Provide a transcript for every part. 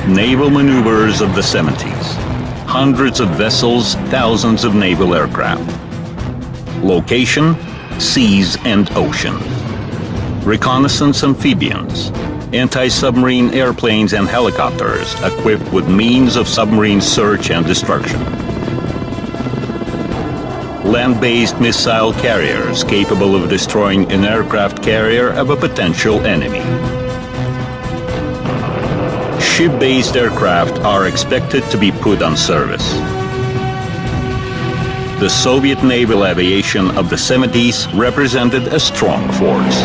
Naval maneuvers of the 70s. Hundreds of vessels, thousands of naval aircraft. Location, seas and ocean. Reconnaissance amphibians. Anti-submarine airplanes and helicopters equipped with means of submarine search and destruction. Land-based missile carriers capable of destroying an aircraft carrier of a potential enemy. Ship-based aircraft are expected to be put on service. The Soviet naval aviation of the 70s represented a strong force.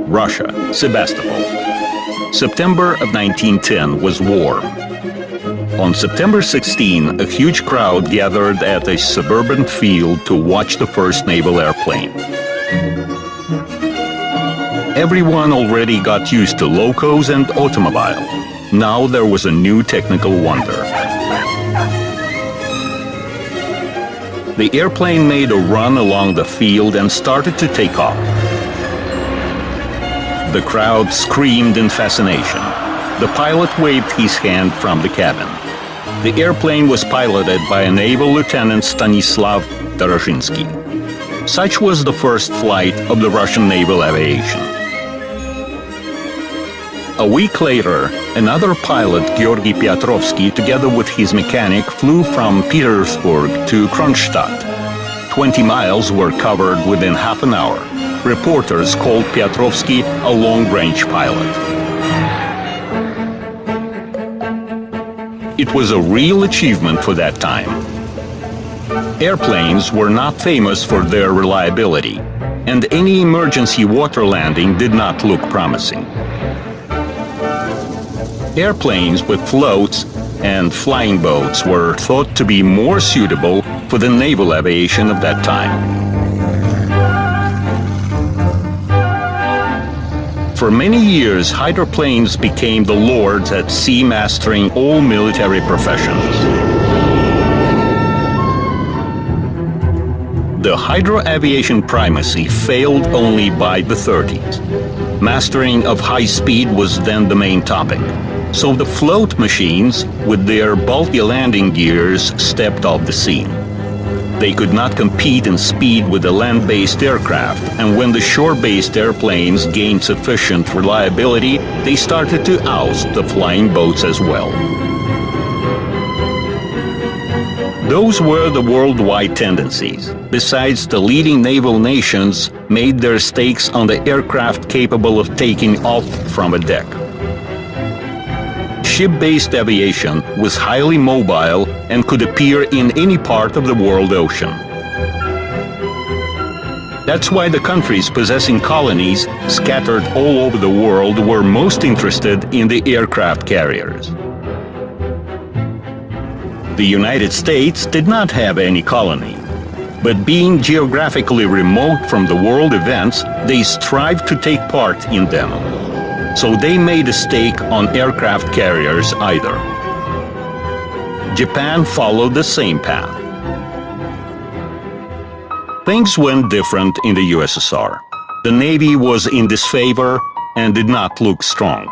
Russia, Sebastopol. September of 1910 was warm. On September 16, a huge crowd gathered at a suburban field to watch the first naval airplane. Everyone already got used to locos and automobile. Now there was a new technical wonder. The airplane made a run along the field and started to take off. The crowd screamed in fascination. The pilot waved his hand from the cabin. The airplane was piloted by a naval lieutenant Stanislav Dorozhinsky. Such was the first flight of the Russian naval aviation. A week later, another pilot, Georgy Piotrovsky, together with his mechanic, flew from Petersburg to Kronstadt. 20 miles were covered within half an hour. Reporters called Piotrovsky a long-range pilot. It was a real achievement for that time. Airplanes were not famous for their reliability, and any emergency water landing did not look promising. Airplanes with floats and flying boats were thought to be more suitable for the naval aviation of that time. For many years, hydroplanes became the lords at sea, mastering all military professions. The hydroaviation primacy failed only by the 30s. Mastering of high speed was then the main topic. So the float machines, with their bulky landing gears, stepped off the scene. They could not compete in speed with the land-based aircraft, and when the shore-based airplanes gained sufficient reliability, they started to oust the flying boats as well. Those were the worldwide tendencies. Besides, the leading naval nations made their stakes on the aircraft capable of taking off from a deck. Ship-based aviation was highly mobile and could appear in any part of the world ocean. That's why the countries possessing colonies scattered all over the world were most interested in the aircraft carriers. The United States did not have any colony, but being geographically remote from the world events, they strived to take part in them. So they made a stake on aircraft carriers either. Japan followed the same path. Things went different in the USSR. The Navy was in disfavor and did not look strong.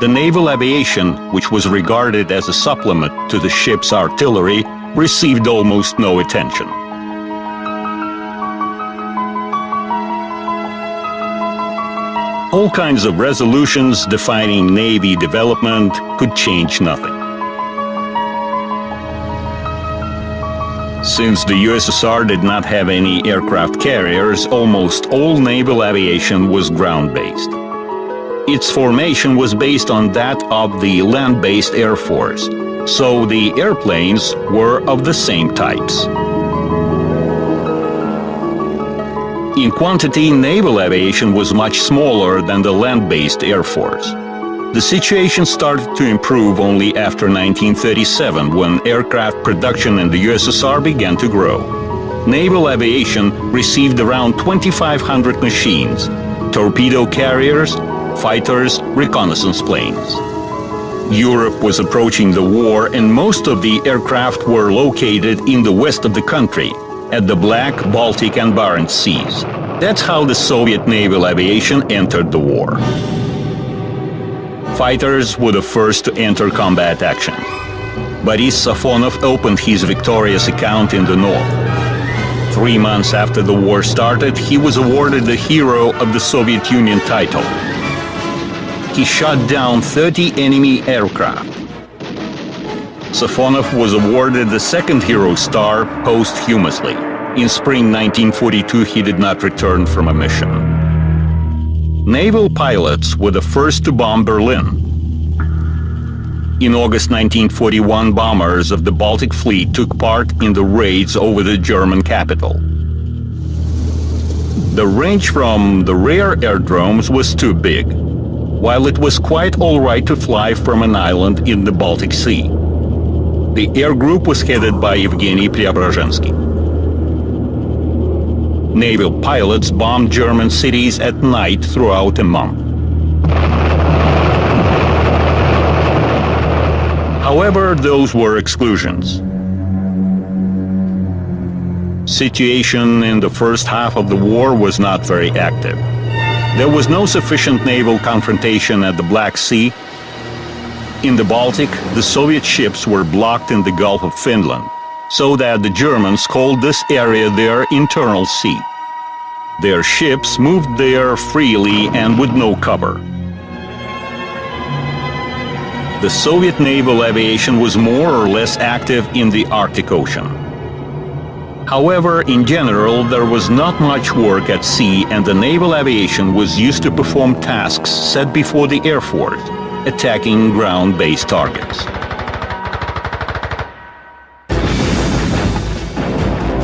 The naval aviation, which was regarded as a supplement to the ship's artillery, received almost no attention. All kinds of resolutions defining Navy development could change nothing. Since the USSR did not have any aircraft carriers, almost all naval aviation was ground-based. Its formation was based on that of the land-based Air Force, so the airplanes were of the same types. In quantity, naval aviation was much smaller than the land-based Air Force. The situation started to improve only after 1937, when aircraft production in the USSR began to grow. Naval aviation received around 2,500 machines, torpedo carriers, fighters, reconnaissance planes. Europe was approaching the war, and most of the aircraft were located in the west of the country, at the Black, Baltic and Barents Seas. That's how the Soviet naval aviation entered the war. Fighters were the first to enter combat action. Boris Safonov opened his victorious account in the north. 3 months after the war started, he was awarded the Hero of the Soviet Union title. He shot down 30 enemy aircraft. Safonov was awarded the second Hero Star posthumously. In spring 1942, he did not return from a mission. Naval pilots were the first to bomb Berlin. In August 1941, bombers of the Baltic Fleet took part in the raids over the German capital. The range from the rare aerodromes was too big, while it was quite all right to fly from an island in the Baltic Sea. The air group was headed by Evgeny Preobrazhensky. Naval pilots bombed German cities at night throughout a month. However, those were exclusions. Situation in the first half of the war was not very active. There was no sufficient naval confrontation at the Black Sea. In the Baltic, the Soviet ships were blocked in the Gulf of Finland, so that the Germans called this area their internal sea. Their ships moved there freely and with no cover. The Soviet naval aviation was more or less active in the Arctic Ocean. However, in general, there was not much work at sea, and the naval aviation was used to perform tasks set before the Air Force, attacking ground-based targets.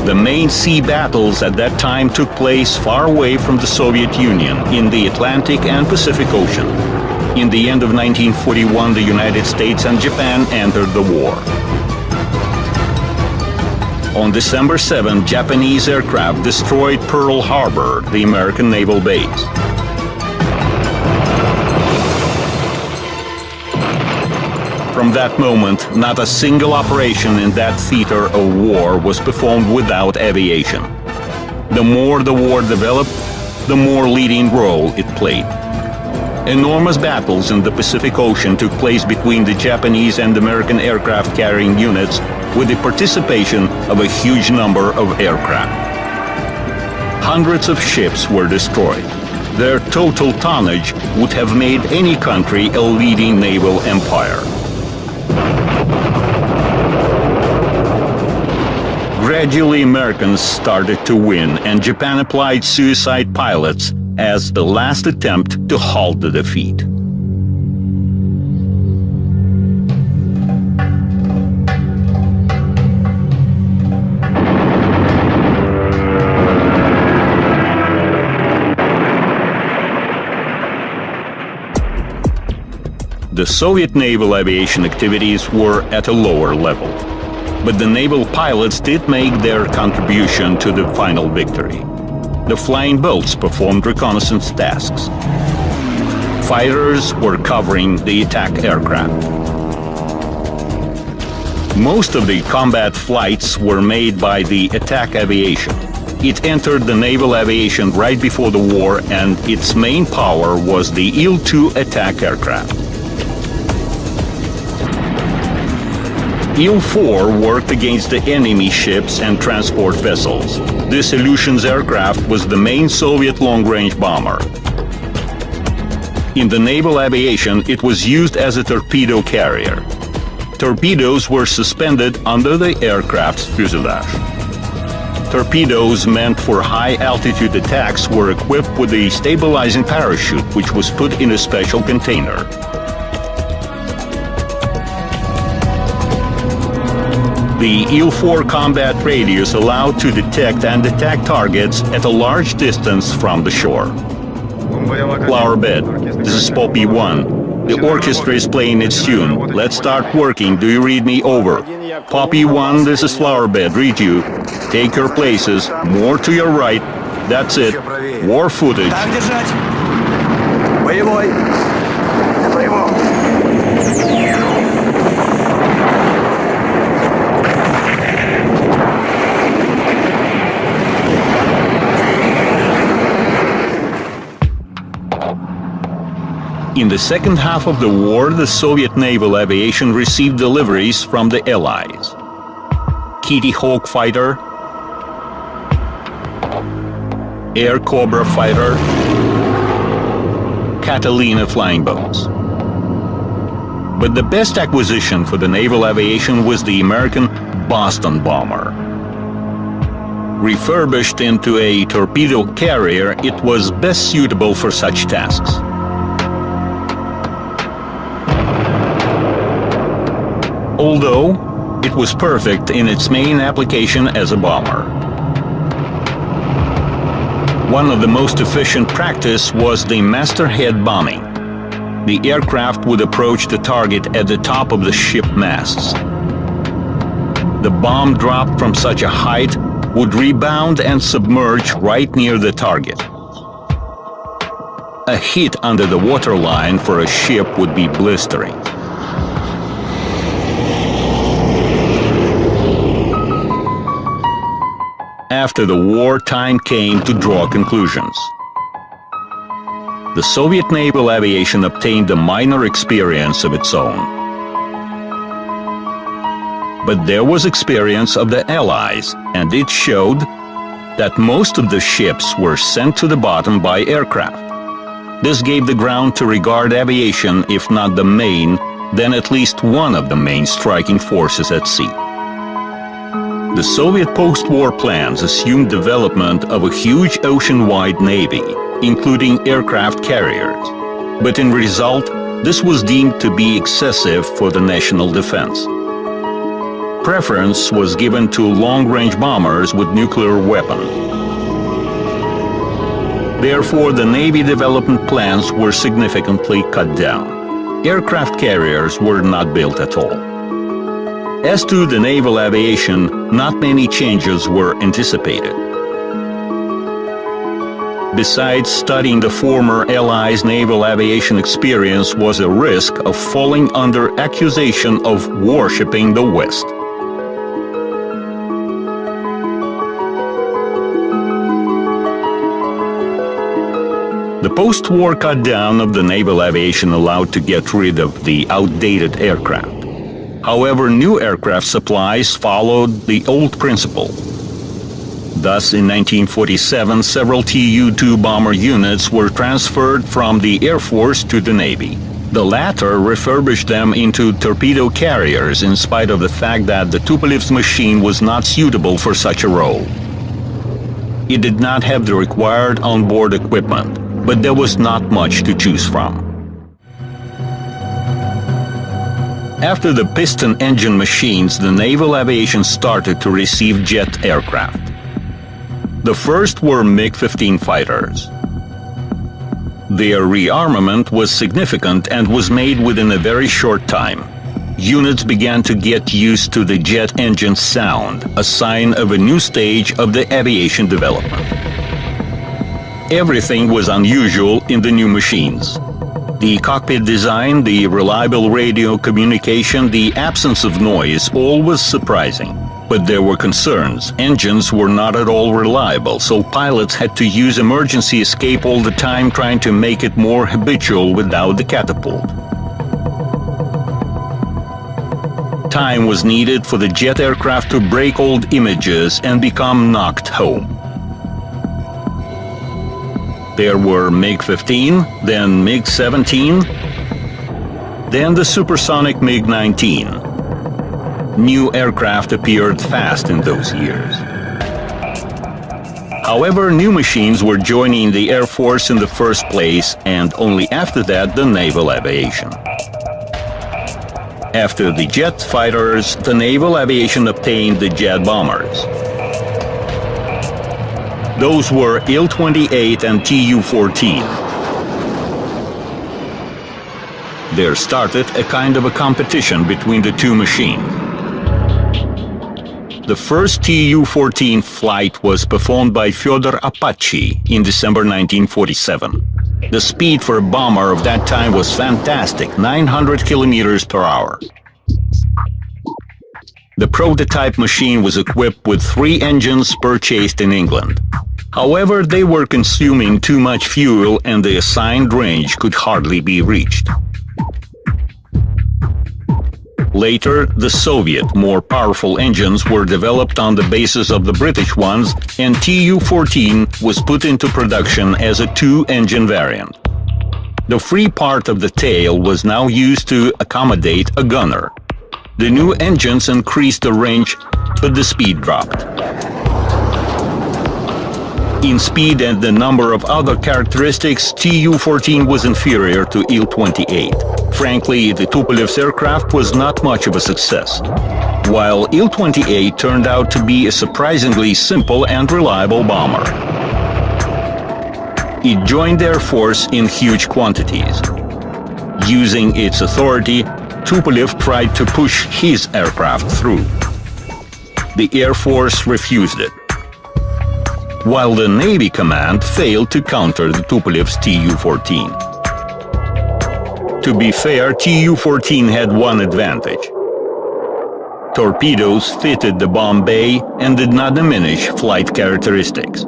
The main sea battles at that time took place far away from the Soviet Union, in the Atlantic and Pacific Ocean. In the end of 1941, the United States and Japan entered the war. On December 7, Japanese aircraft destroyed Pearl Harbor, the American naval base. From that moment, not a single operation in that theater of war was performed without aviation. The more the war developed, the more leading role it played. Enormous battles in the Pacific Ocean took place between the Japanese and American aircraft carrying units, with the participation of a huge number of aircraft. Hundreds of ships were destroyed. Their total tonnage would have made any country a leading naval empire. Gradually, Americans started to win, and Japan applied suicide pilots as the last attempt to halt the defeat. The Soviet naval aviation activities were at a lower level, but the naval pilots did make their contribution to the final victory. The flying boats performed reconnaissance tasks. Fighters were covering the attack aircraft. Most of the combat flights were made by the attack aviation. It entered the naval aviation right before the war, and its main power was the Il-2 attack aircraft. Il-4 worked against the enemy ships and transport vessels. This Ilyushin's aircraft was the main Soviet long-range bomber. In the naval aviation, it was used as a torpedo carrier. Torpedoes were suspended under the aircraft's fuselage. Torpedoes meant for high-altitude attacks were equipped with a stabilizing parachute, which was put in a special container. The Il-4 combat radius allowed to detect and attack targets at a large distance from the shore. Flower bed. This is Poppy 1. The orchestra is playing its tune. Let's start working. Do you read me? Over. Poppy 1, this is Flower bed. Read you. Take your places. More to your right. That's it. War footage. In the second half of the war, the Soviet naval aviation received deliveries from the Allies. Kitty Hawk fighter, Air Cobra fighter, Catalina flying boats. But the best acquisition for the naval aviation was the American Boston bomber. Refurbished into a torpedo carrier, it was best suitable for such tasks. Although it was perfect in its main application as a bomber. One of the most efficient practice was the masthead bombing. The aircraft would approach the target at the top of the ship masts. The bomb dropped from such a height would rebound and submerge right near the target. A hit under the waterline for a ship would be blistering. After the war, time came to draw conclusions. The Soviet naval aviation obtained a minor experience of its own. But there was experience of the Allies, and it showed that most of the ships were sent to the bottom by aircraft. This gave the ground to regard aviation, if not the main, then at least one of the main striking forces at sea. The Soviet post-war plans assumed development of a huge ocean-wide navy, including aircraft carriers. But in result, this was deemed to be excessive for the national defense. Preference was given to long-range bombers with nuclear weapons. Therefore, the Navy development plans were significantly cut down. Aircraft carriers were not built at all. As to the naval aviation, not many changes were anticipated. Besides, studying the former Allies' naval aviation experience was a risk of falling under accusation of worshipping the West. The post-war cut-down of the naval aviation allowed to get rid of the outdated aircraft. However, new aircraft supplies followed the old principle. Thus, in 1947, several Tu-2 bomber units were transferred from the Air Force to the Navy. The latter refurbished them into torpedo carriers in spite of the fact that the Tupolev's machine was not suitable for such a role. It did not have the required onboard equipment, but there was not much to choose from. After the piston engine machines, the naval aviation started to receive jet aircraft. The first were MiG-15 fighters. Their rearmament was significant and was made within a very short time. Units began to get used to the jet engine sound, a sign of a new stage of the aviation development. Everything was unusual in the new machines. The cockpit design, the reliable radio communication, the absence of noise, all was surprising. But there were concerns. Engines were not at all reliable, so pilots had to use emergency escape all the time, trying to make it more habitual without the catapult. Time was needed for the jet aircraft to break old images and become knocked home. There were MiG-15, then MiG-17, then the supersonic MiG-19. New aircraft appeared fast in those years. However, new machines were joining the Air Force in the first place, and only after that the naval aviation. After the jet fighters, the naval aviation obtained the jet bombers. Those were Il-28 and Tu-14. There started a kind of a competition between the two machines. The first Tu-14 flight was performed by Fyodor Apache in December 1947. The speed for a bomber of that time was fantastic, 900 kilometers per hour. The prototype machine was equipped with 3 engines purchased in England. However, they were consuming too much fuel and the assigned range could hardly be reached. Later, the Soviet, more powerful engines were developed on the basis of the British ones, and Tu-14 was put into production as a two-engine variant. The free part of the tail was now used to accommodate a gunner. The new engines increased the range, but the speed dropped. In speed and the number of other characteristics, Tu-14 was inferior to Il-28. Frankly, the Tupolev's aircraft was not much of a success, while Il-28 turned out to be a surprisingly simple and reliable bomber. It joined the Air Force in huge quantities. Using its authority, Tupolev tried to push his aircraft through. The Air Force refused it, while the Navy command failed to counter the Tupolev's Tu-14. To be fair, Tu-14 had one advantage. Torpedoes fitted the bomb bay and did not diminish flight characteristics.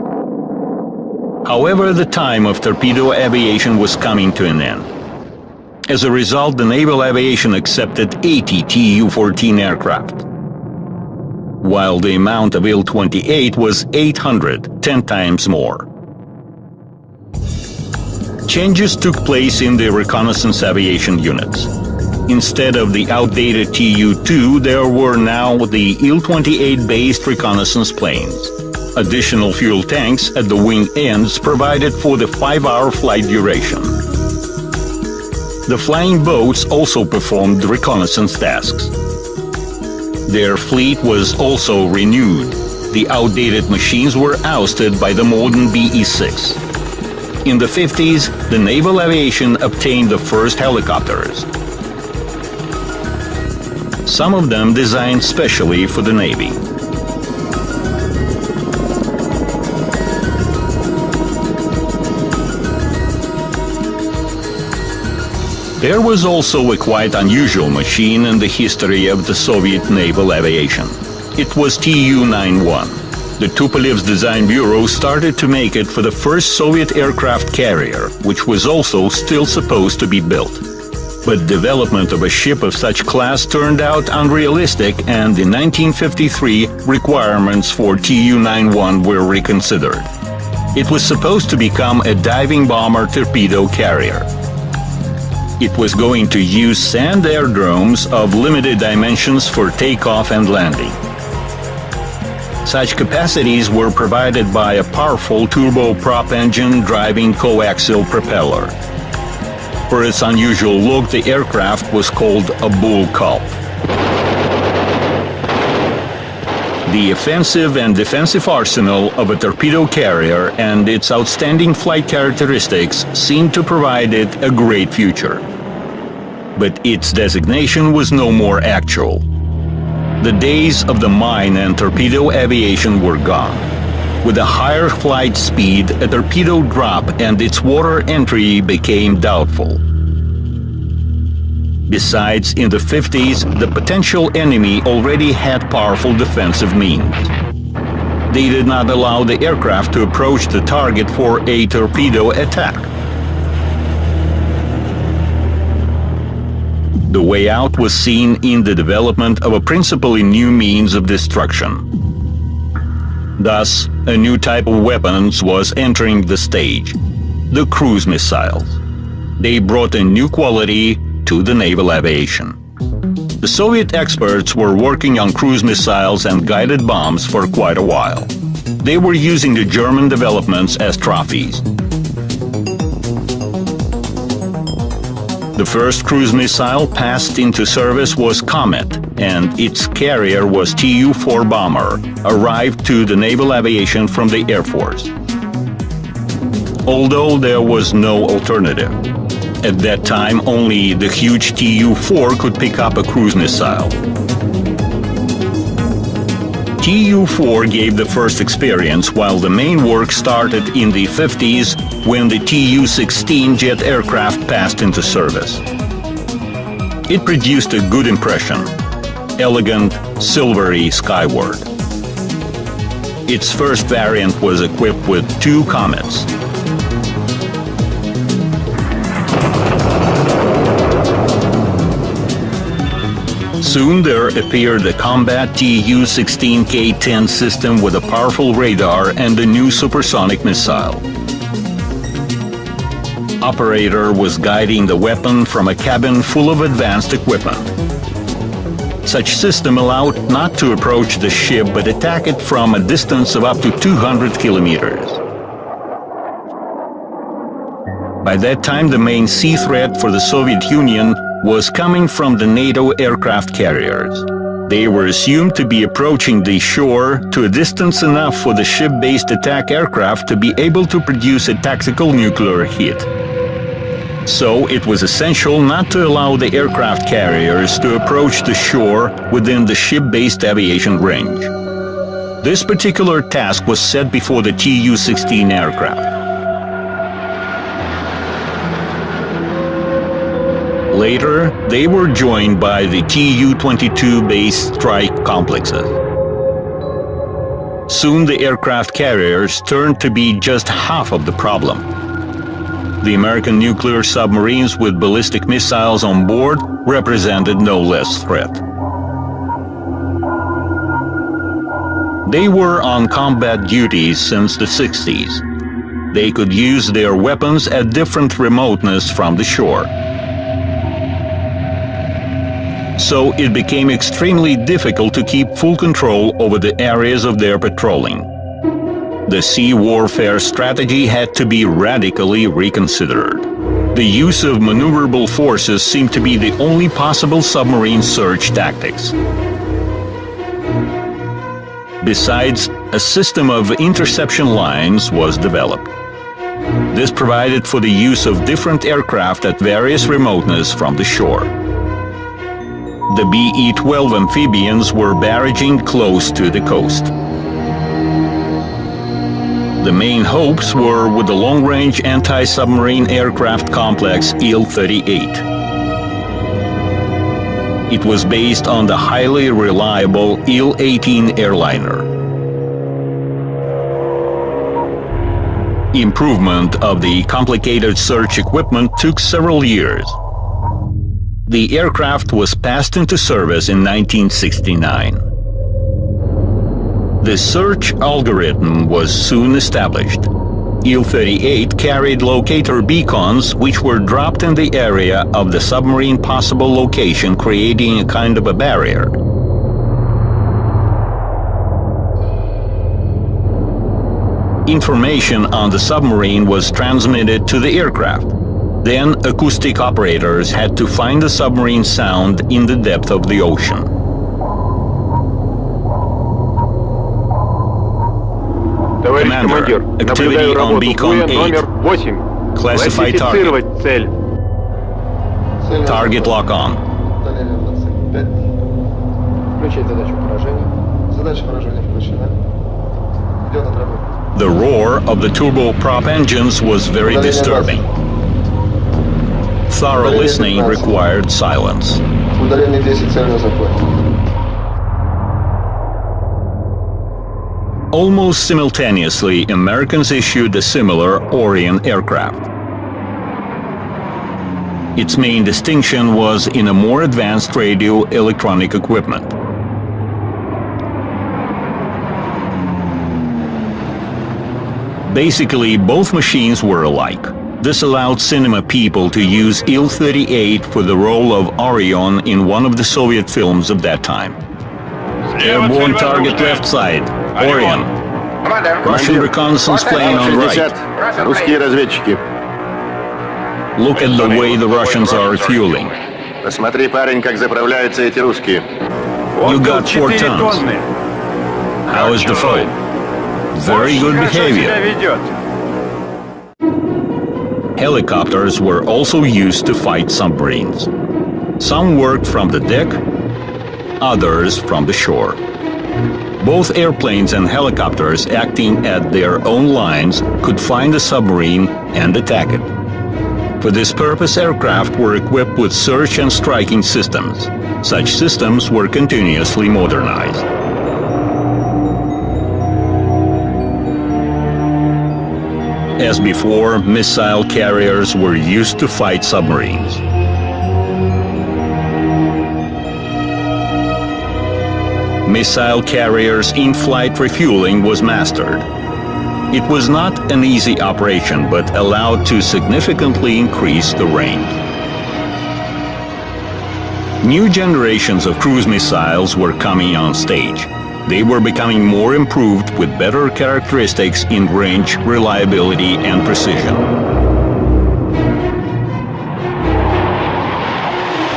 However, the time of torpedo aviation was coming to an end. As a result, the naval aviation accepted 80 Tu-14 aircraft, while the amount of Il-28 was 800, 10 times more. Changes took place in the reconnaissance aviation units. Instead of the outdated Tu-2, there were now the Il-28-based reconnaissance planes. Additional fuel tanks at the wing ends provided for the 5-hour flight duration. The flying boats also performed reconnaissance tasks. Their fleet was also renewed. The outdated machines were ousted by the modern BE-6. In the 50s, the naval aviation obtained the first helicopters, some of them designed specially for the Navy. There was also a quite unusual machine in the history of the Soviet naval aviation. It was Tu-91. The Tupolev's Design Bureau started to make it for the first Soviet aircraft carrier, which was also still supposed to be built. But development of a ship of such class turned out unrealistic, and in 1953 requirements for Tu-91 were reconsidered. It was supposed to become a diving bomber torpedo carrier. It was going to use sand aerodromes of limited dimensions for takeoff and landing. Such capacities were provided by a powerful turboprop engine driving coaxial propeller. For its unusual look, the aircraft was called a bull culp. The offensive and defensive arsenal of a torpedo carrier and its outstanding flight characteristics seemed to provide it a great future. But its designation was no more actual. The days of the mine and torpedo aviation were gone. With a higher flight speed, a torpedo drop and its water entry became doubtful. Besides, in the 50s, the potential enemy already had powerful defensive means. They did not allow the aircraft to approach the target for a torpedo attack. The way out was seen in the development of a principally new means of destruction. Thus, a new type of weapons was entering the stage: the cruise missiles. They brought a new quality to the naval aviation. The Soviet experts were working on cruise missiles and guided bombs for quite a while. They were using the German developments as trophies. The first cruise missile passed into service was Comet, and its carrier was Tu-4 bomber, arrived to the naval aviation from the Air Force. Although there was no alternative. At that time, only the huge Tu-4 could pick up a cruise missile. Tu-4 gave the first experience, while the main work started in the 50s when the Tu-16 jet aircraft passed into service. It produced a good impression: elegant, silvery skyward. Its first variant was equipped with 2 Comets. Soon there appeared the combat Tu-16K-10 system with a powerful radar and a new supersonic missile. Operator was guiding the weapon from a cabin full of advanced equipment. Such system allowed not to approach the ship but attack it from a distance of up to 200 kilometers. By that time, the main sea threat for the Soviet Union was coming from the NATO aircraft carriers. They were assumed to be approaching the shore to a distance enough for the ship-based attack aircraft to be able to produce a tactical nuclear hit. So it was essential not to allow the aircraft carriers to approach the shore within the ship-based aviation range. This particular task was set before the Tu-16 aircraft. Later, they were joined by the Tu-22-based strike complexes. Soon the aircraft carriers turned to be just half of the problem. The American nuclear submarines with ballistic missiles on board represented no less threat. They were on combat duties since the 60s. They could use their weapons at different remoteness from the shore. So it became extremely difficult to keep full control over the areas of their patrolling. The sea warfare strategy had to be radically reconsidered. The use of maneuverable forces seemed to be the only possible submarine search tactics. Besides, a system of interception lines was developed. This provided for the use of different aircraft at various remotenesses from the shore. The BE-12 amphibians were barraging close to the coast. The main hopes were with the long-range anti-submarine aircraft complex Il-38. It was based on the highly reliable Il-18 airliner. Improvement of the complicated search equipment took several years. The aircraft was passed into service in 1969. The search algorithm was soon established. Il-38 carried locator beacons which were dropped in the area of the submarine possible location, creating a kind of a barrier. Information on the submarine was transmitted to the aircraft. Then acoustic operators had to find the submarine sound in the depth of the ocean. Commander, activity on beacon 8. Classify target. Target lock on. The roar of the turboprop engines was very disturbing. Thorough listening required silence. Almost simultaneously, Americans issued a similar Orion aircraft. Its main distinction was in a more advanced radio electronic equipment. Basically, both machines were alike. This allowed cinema people to use Il-38 for the role of Orion in one of the Soviet films of that time. Airborne target left side. Orion. Russian reconnaissance plane on right. Русские разведчики. Look at the way the Russians are refueling. Посмотри, парень, как заправляются эти русские. You got 4 tons. How is the foe? Very good behavior. Helicopters were also used to fight submarines. Some worked from the deck, others from the shore. Both airplanes and helicopters acting at their own lines could find the submarine and attack it. For this purpose, aircraft were equipped with search and striking systems. Such systems were continuously modernized. as before, missile carriers were used to fight submarines. Missile carriers' in-flight refueling was mastered. It was not an easy operation, but allowed to significantly increase the range. New generations of cruise missiles were coming on stage. They were becoming more improved with better characteristics in range, reliability, and precision.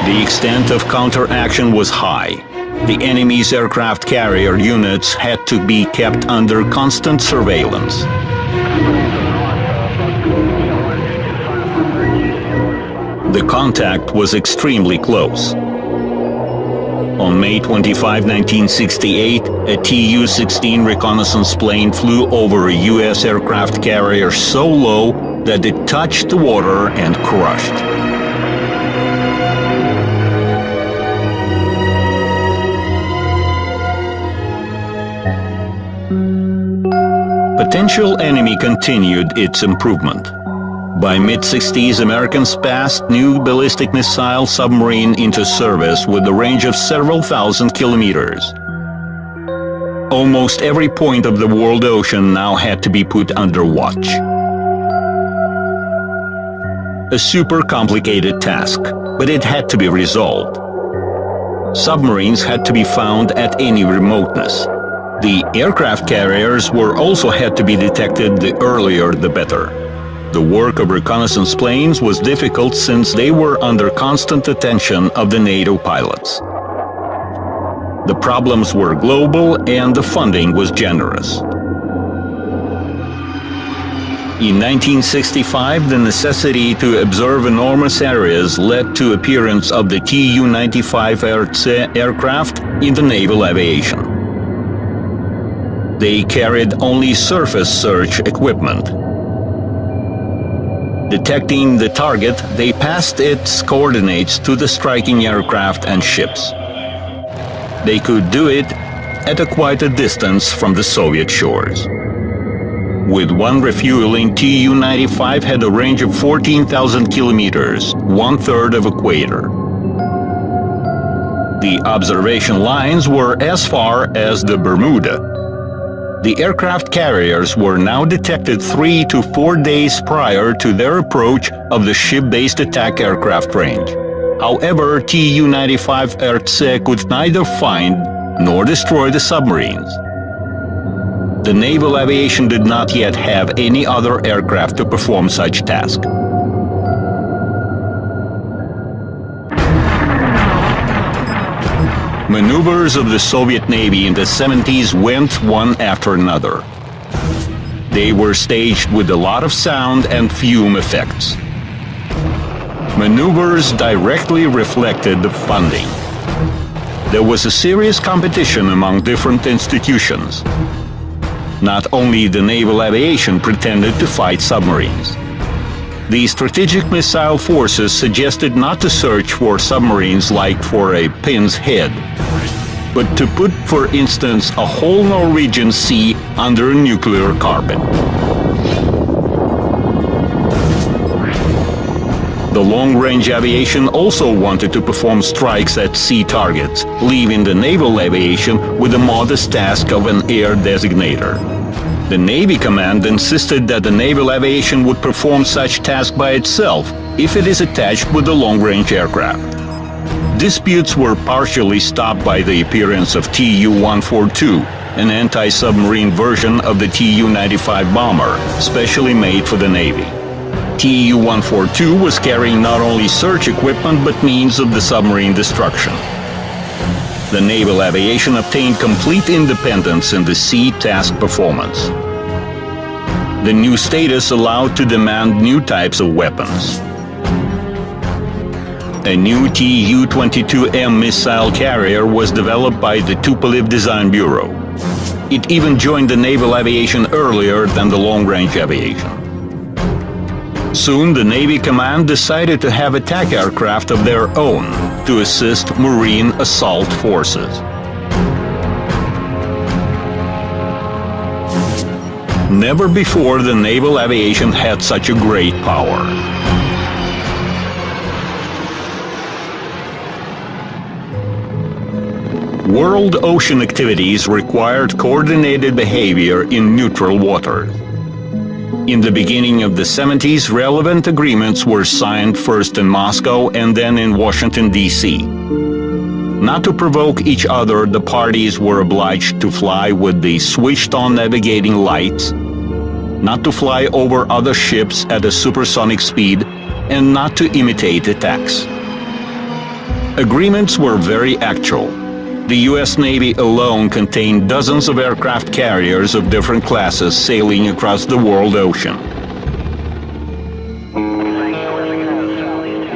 The extent of counteraction was high. The enemy's aircraft carrier units had to be kept under constant surveillance. The contact was extremely close. On May 25, 1968, a Tu-16 reconnaissance plane flew over a U.S. aircraft carrier so low that it touched the water and crushed. Potential enemy continued its improvement. By mid-60s, Americans passed new ballistic missile submarine into service with a range of several thousand kilometers. Almost every point of the world ocean now had to be put under watch. A super complicated task, but it had to be resolved. Submarines had to be found at any remoteness. The aircraft carriers were also had to be detected, the earlier the better. The work of reconnaissance planes was difficult since they were under constant attention of the NATO pilots. The problems were global and the funding was generous. In 1965, the necessity to observe enormous areas led to appearance of the Tu-95 aircraft in the naval aviation. They carried only surface search equipment. Detecting the target, they passed its coordinates to the striking aircraft and ships. They could do it at quite a distance from the Soviet shores. With one refueling, Tu-95 had a range of 14,000 kilometers, one-third of equator. The observation lines were as far as the Bermuda. The aircraft carriers were now detected 3 to 4 days prior to their approach of the ship-based attack aircraft range. However, Tu-95 RC could neither find nor destroy the submarines. The naval aviation did not yet have any other aircraft to perform such task. Maneuvers of the Soviet Navy in the 70s went one after another. They were staged with a lot of sound and fume effects. Maneuvers directly reflected the funding. There was a serious competition among different institutions. Not only the naval aviation pretended to fight submarines. The strategic missile forces suggested not to search for submarines like for a pin's head, but to put, for instance, a whole Norwegian Sea under a nuclear carpet. The long-range aviation also wanted to perform strikes at sea targets, leaving the naval aviation with the modest task of an air designator. The Navy Command insisted that the naval aviation would perform such task by itself if it is attached with the long-range aircraft. Disputes were partially stopped by the appearance of Tu-142, an anti-submarine version of the Tu-95 bomber, specially made for the Navy. Tu-142 was carrying not only search equipment but means of the submarine destruction. The naval aviation obtained complete independence in the sea task performance. The new status allowed to demand new types of weapons. A new Tu-22M missile carrier was developed by the Tupolev Design Bureau. It even joined the naval aviation earlier than the long-range aviation. Soon, the Navy Command decided to have attack aircraft of their own to assist marine assault forces. Never before the naval aviation had such a great power. World ocean activities required coordinated behavior in neutral waters. In the beginning of the 70s, relevant agreements were signed first in Moscow and then in Washington, D.C. Not to provoke each other, the parties were obliged to fly with the switched-on navigating lights, not to fly over other ships at a supersonic speed, and not to imitate attacks. Agreements were very actual. The U.S. Navy alone contained dozens of aircraft carriers of different classes sailing across the world ocean.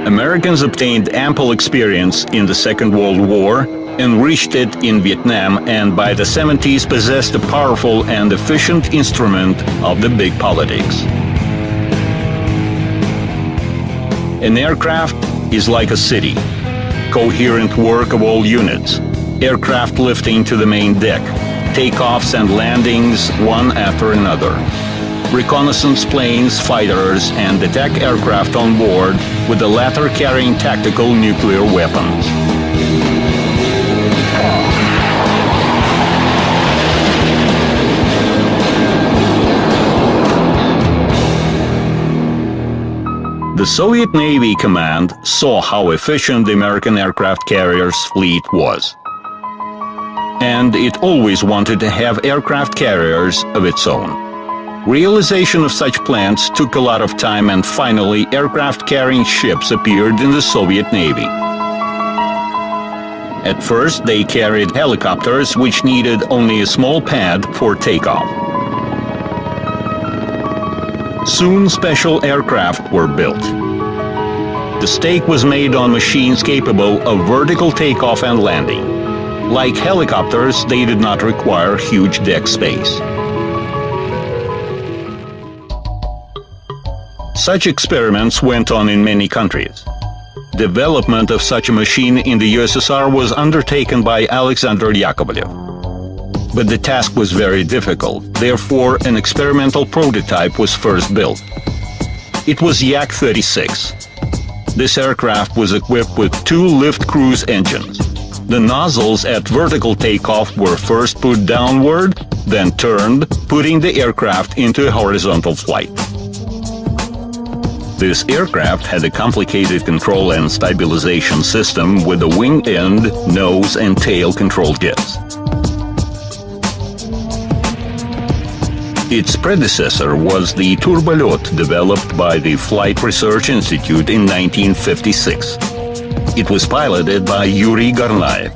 Americans obtained ample experience in the Second World War, enriched it in Vietnam, and by the 70s possessed a powerful and efficient instrument of the big politics. An aircraft is like a city, coherent work of all units. Aircraft lifting to the main deck, takeoffs and landings one after another. Reconnaissance planes, fighters, and attack aircraft on board, with the latter carrying tactical nuclear weapons. The Soviet Navy Command saw how efficient the American aircraft carriers fleet was. And it always wanted to have aircraft carriers of its own. Realization of such plans took a lot of time, and finally aircraft-carrying ships appeared in the Soviet Navy. At first they carried helicopters which needed only a small pad for takeoff. Soon special aircraft were built. The stake was made on machines capable of vertical takeoff and landing. Like helicopters, they did not require huge deck space. Such experiments went on in many countries. Development of such a machine in the USSR was undertaken by Alexander Yakovlev. But the task was very difficult, therefore an experimental prototype was first built. It was Yak-36. This aircraft was equipped with two lift cruise engines. The nozzles at vertical takeoff were first put downward, then turned, putting the aircraft into a horizontal flight. This aircraft had a complicated control and stabilization system with a wing end, nose, and tail control kits. Its predecessor was the Turbolot, developed by the Flight Research Institute in 1956. It was piloted by Yuri Garnaev.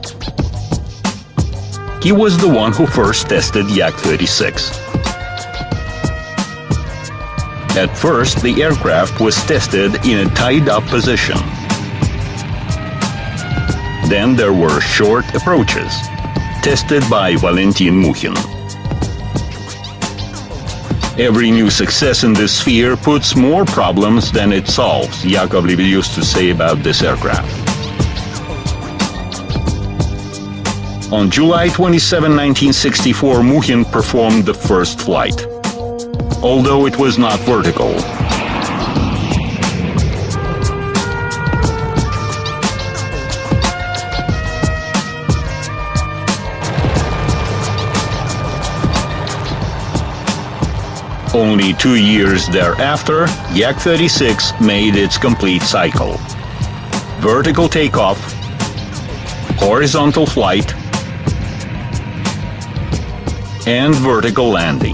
He was the one who first tested Yak-36. At first, the aircraft was tested in a tied-up position. Then there were short approaches, tested by Valentin Mukhin. Every new success in this sphere puts more problems than it solves, Yakovlev used to say about this aircraft. On July 27, 1964, Mukhin performed the first flight, although it was not vertical. Only 2 years thereafter, Yak-36 made its complete cycle. Vertical takeoff, horizontal flight, and vertical landing.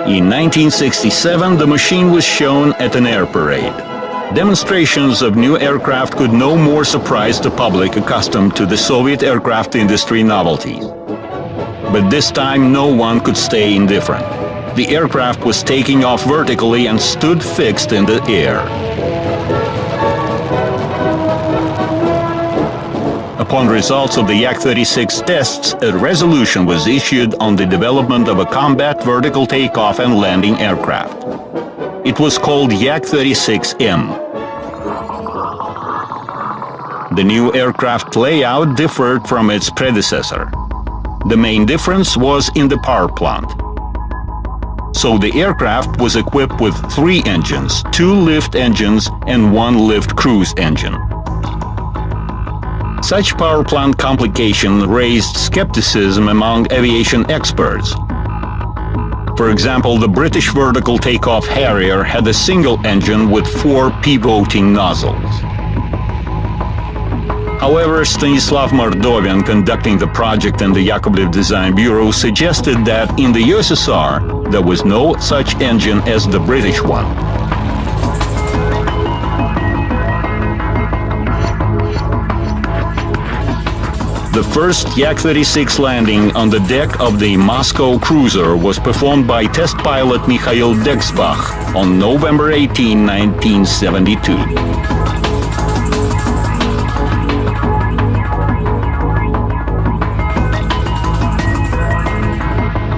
In 1967, the machine was shown at an air parade. Demonstrations of new aircraft could no more surprise the public accustomed to the Soviet aircraft industry novelties. But this time no one could stay indifferent. The aircraft was taking off vertically and stood fixed in the air. Upon results of the Yak-36 tests, a resolution was issued on the development of a combat vertical takeoff and landing aircraft. It was called Yak-36M. The new aircraft layout differed from its predecessor. The main difference was in the power plant. So the aircraft was equipped with 3 engines, 2 lift engines and 1 lift cruise engine. Such power plant complication raised skepticism among aviation experts. For example, the British vertical takeoff Harrier had a single engine with 4 pivoting nozzles. However, Stanislav Mordovin, conducting the project in the Yakovlev Design Bureau, suggested that in the USSR there was no such engine as the British one. The first Yak-36 landing on the deck of the Moscow cruiser was performed by test pilot Mikhail Dexbach on November 18, 1972.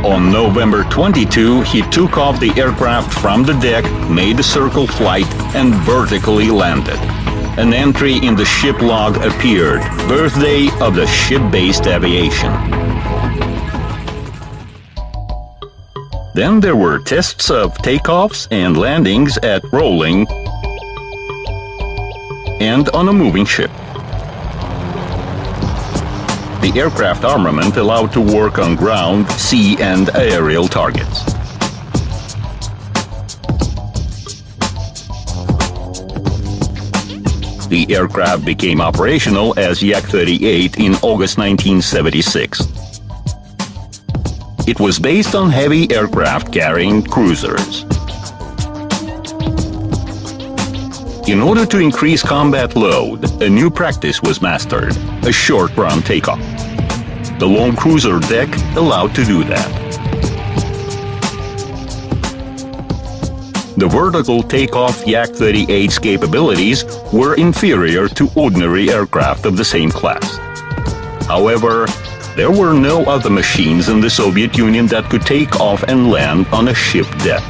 On November 22, he took off the aircraft from the deck, made a circle flight, and vertically landed. An entry in the ship log appeared, birthday of the ship-based aviation. Then there were tests of takeoffs and landings at rolling and on a moving ship. The aircraft armament allowed to work on ground, sea, and aerial targets. The aircraft became operational as Yak-38 in August 1976. It was based on heavy aircraft carrying cruisers. In order to increase combat load, a new practice was mastered, a short-run takeoff. The long cruiser deck allowed to do that. The vertical takeoff Yak-38's capabilities were inferior to ordinary aircraft of the same class. However, there were no other machines in the Soviet Union that could take off and land on a ship deck.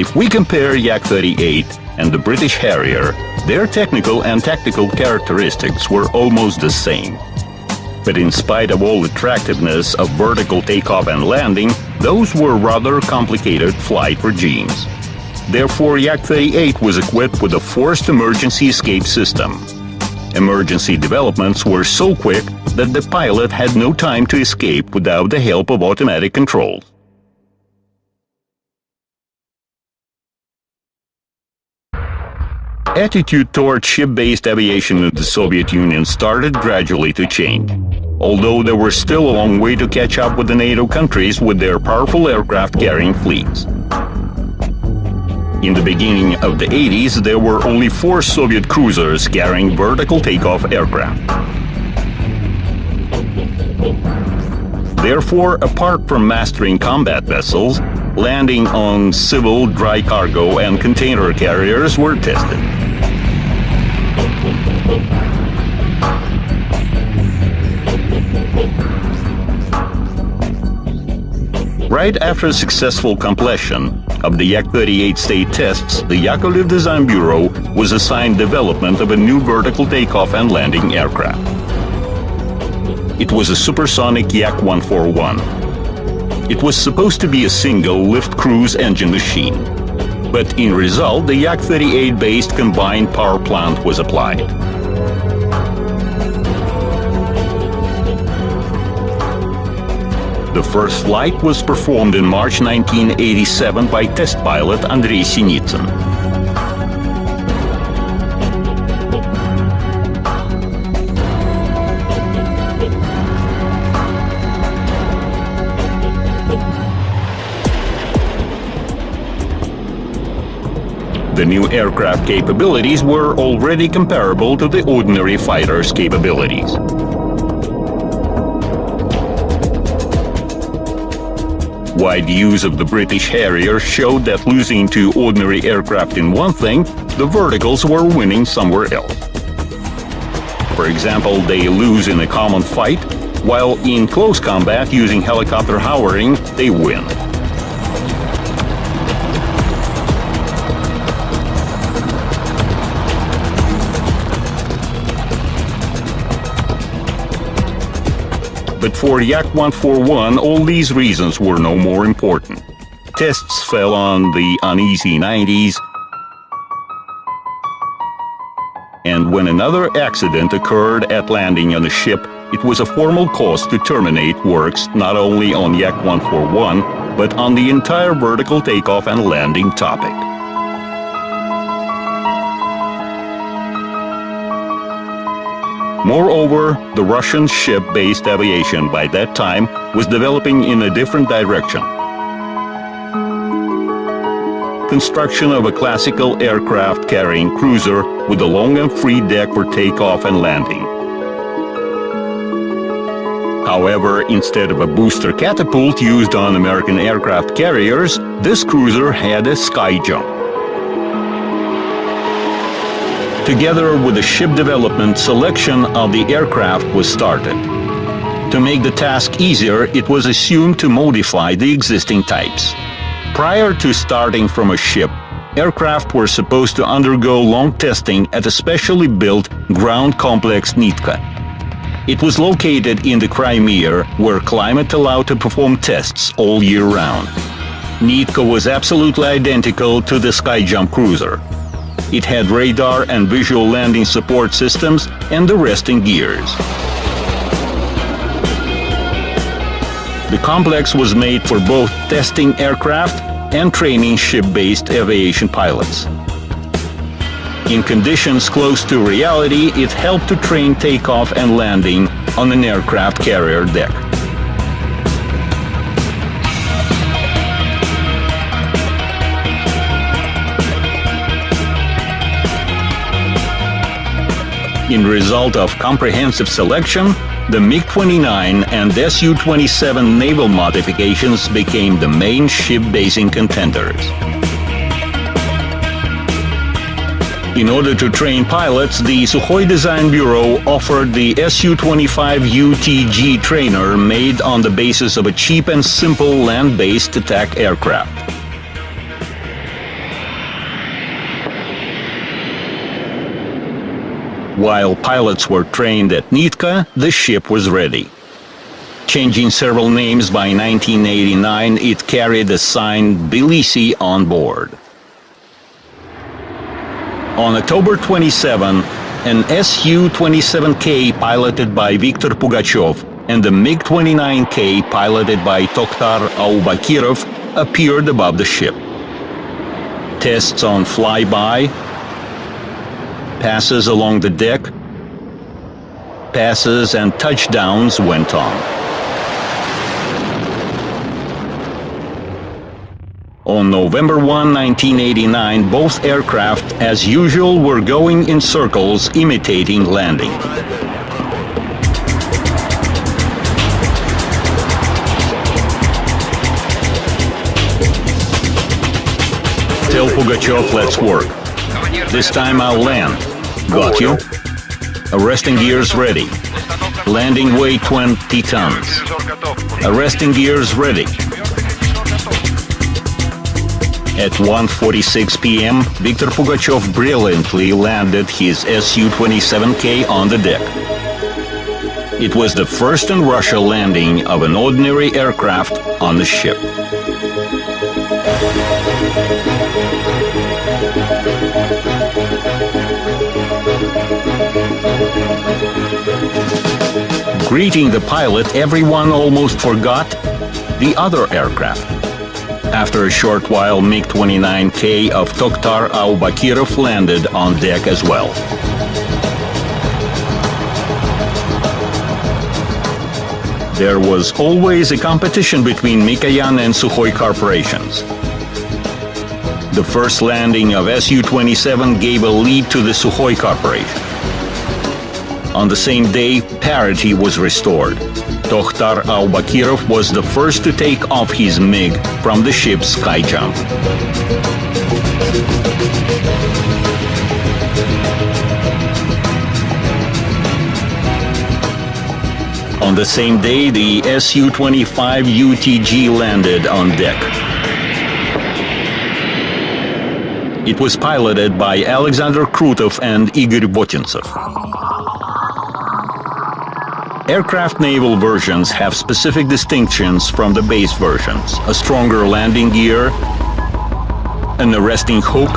If we compare Yak-38 and the British Harrier, their technical and tactical characteristics were almost the same. But in spite of all attractiveness of vertical takeoff and landing, those were rather complicated flight regimes. Therefore, Yak-38 was equipped with a forced emergency escape system. Emergency developments were so quick that the pilot had no time to escape without the help of automatic controls. Attitude toward ship-based aviation in the Soviet Union started gradually to change, although there was still a long way to catch up with the NATO countries with their powerful aircraft-carrying fleets. In the beginning of the 80s, there were only 4 Soviet cruisers carrying vertical takeoff aircraft. Therefore, apart from mastering combat vessels, landing on civil, dry cargo, and container carriers were tested. Right after successful completion of the Yak-38 state tests, the Yakovlev Design Bureau was assigned development of a new vertical takeoff and landing aircraft. It was a supersonic Yak-141. It was supposed to be a single lift cruise engine machine, but in result, the Yak-38-based combined power plant was applied. The first flight was performed in March 1987 by test pilot Andrei Sinitsyn. The new aircraft capabilities were already comparable to the ordinary fighter's capabilities. Wide use of the British Harrier showed that losing to ordinary aircraft in one thing, the verticals were winning somewhere else. For example, they lose in a common fight, while in close combat using helicopter hovering, they win. But for Yak-141, all these reasons were no more important. Tests fell on the uneasy 90s, and when another accident occurred at landing on the ship, it was a formal cause to terminate works not only on Yak-141, but on the entire vertical takeoff and landing topic. Moreover, the Russian ship-based aviation by that time was developing in a different direction. Construction of a classical aircraft carrying cruiser with a long and free deck for takeoff and landing. However, instead of a booster catapult used on American aircraft carriers, this cruiser had a sky jump. Together with the ship development, selection of the aircraft was started. To make the task easier, it was assumed to modify the existing types. Prior to starting from a ship, aircraft were supposed to undergo long testing at a specially built ground complex Nitka. It was located in the Crimea, where climate allowed to perform tests all year round. Nitka was absolutely identical to the Skyjump cruiser. It had radar and visual landing support systems and the resting gears. The complex was made for both testing aircraft and training ship-based aviation pilots. In conditions close to reality, it helped to train takeoff and landing on an aircraft carrier deck. In result of comprehensive selection, the MiG-29 and Su-27 naval modifications became the main ship-basing contenders. In order to train pilots, the Sukhoi Design Bureau offered the Su-25 UTG trainer made on the basis of a cheap and simple land-based attack aircraft. While pilots were trained at Nitka, the ship was ready. Changing several names by 1989, it carried a sign Tbilisi on board. On October 27, an Su-27K piloted by Viktor Pugachev and the MiG-29K piloted by Tokhtar Aubakirov appeared above the ship. Tests on flyby, passes along the deck, passes and touchdowns went on. On November 1, 1989, both aircraft, as usual, were going in circles imitating landing. Tell Pugachev, let's work. This time I'll land. Got you. Arresting gears ready. Landing weight 20 tons. Arresting gears ready. At 1:46 p.m., Viktor Pugachev brilliantly landed his Su-27K on the deck. It was the first in Russia landing of an ordinary aircraft on the ship. Greeting the pilot, everyone almost forgot the other aircraft. After a short while, MiG-29K of Tokhtar Aubakirov landed on deck as well. There was always a competition between Mikoyan and Sukhoi corporations. The first landing of Su-27 gave a lead to the Sukhoi Corporation. On the same day, parity was restored. Tokhtar Aubakirov was the first to take off his MiG from the ship's skyjump. On the same day, the Su-25 UTG landed on deck. It was piloted by Alexander Krutov and Igor Votintsov. Aircraft naval versions have specific distinctions from the base versions: a stronger landing gear, an arresting hook,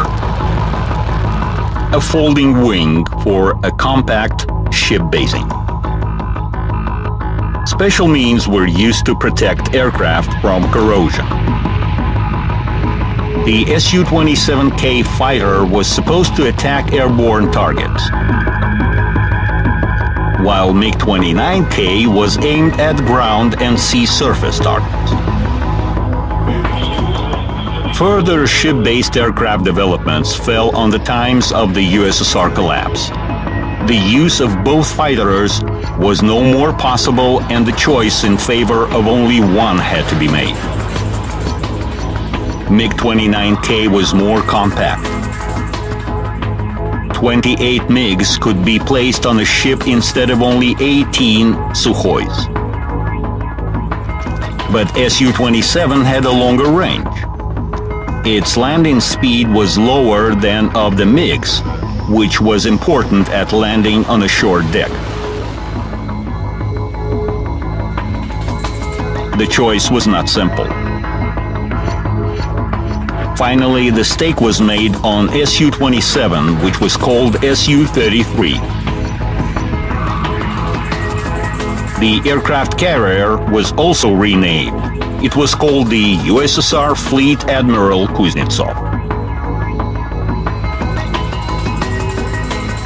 a folding wing for a compact ship basing. Special means were used to protect aircraft from corrosion. The Su-27K fighter was supposed to attack airborne targets, while MiG-29K was aimed at ground and sea surface targets. Further ship-based aircraft developments fell on the times of the USSR collapse. The use of both fighters was no more possible, and the choice in favor of only one had to be made. MiG-29K was more compact. 28 MiGs could be placed on a ship instead of only 18 Sukhois. But Su-27 had a longer range. Its landing speed was lower than of the MiGs, which was important at landing on a short deck. The choice was not simple. Finally, the stake was made on Su-27, which was called Su-33. The aircraft carrier was also renamed. It was called the USSR Fleet Admiral Kuznetsov.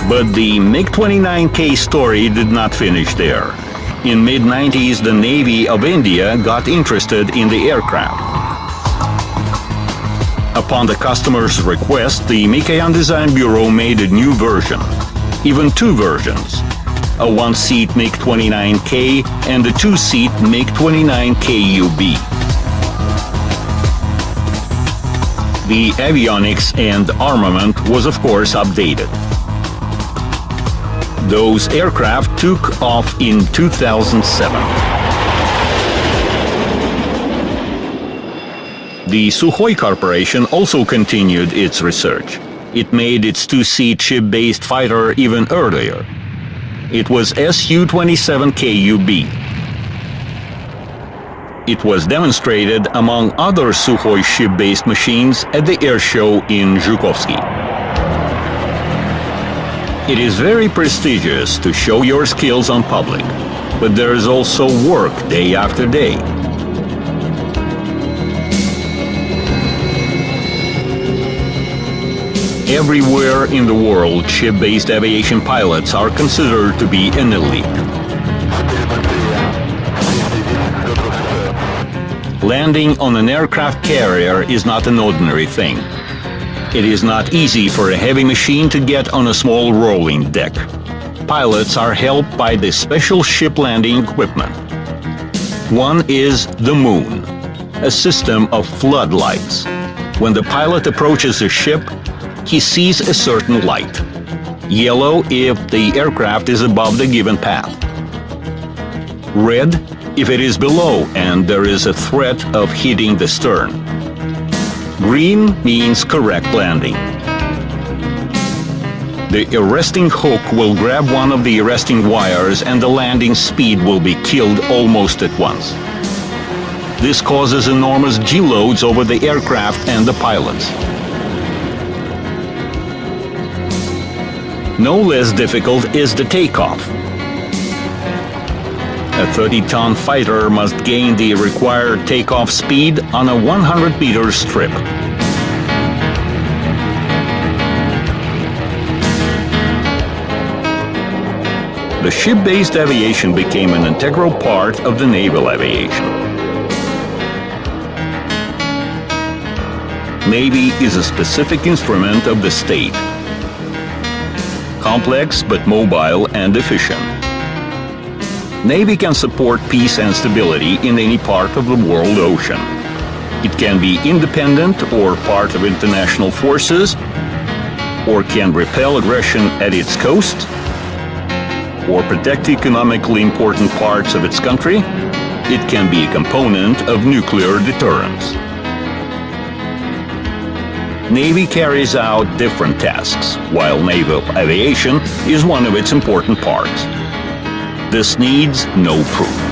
But the MiG-29K story did not finish there. In mid-90s, the Navy of India got interested in the aircraft. Upon the customer's request, the Mikoyan Design Bureau made a new version, even two versions, a one-seat MiG-29K and a two-seat MiG-29KUB. The avionics and armament was of course updated. Those aircraft took off in 2007. The Sukhoi Corporation also continued its research. It made its two-seat ship-based fighter even earlier. It was Su-27KUB. It was demonstrated among other Sukhoi ship-based machines at the air show in Zhukovsky. It is very prestigious to show your skills on public, but there is also work day after day. Everywhere in the world, ship-based aviation pilots are considered to be an elite. Landing on an aircraft carrier is not an ordinary thing. It is not easy for a heavy machine to get on a small rolling deck. Pilots are helped by this special ship landing equipment. One is the moon, a system of floodlights. When the pilot approaches a ship, he sees a certain light. Yellow if the aircraft is above the given path. Red if it is below and there is a threat of hitting the stern. Green means correct landing. The arresting hook will grab one of the arresting wires and the landing speed will be killed almost at once. This causes enormous G-loads over the aircraft and the pilots. No less difficult is the takeoff. A 30-ton fighter must gain the required takeoff speed on a 100-meter strip. The ship-based aviation became an integral part of the naval aviation. Navy is a specific instrument of the state. Complex but mobile and efficient. Navy can support peace and stability in any part of the world ocean. It can be independent or part of international forces, or can repel aggression at its coast, or protect economically important parts of its country. It can be a component of nuclear deterrence. Navy carries out different tasks, while naval aviation is one of its important parts. This needs no proof.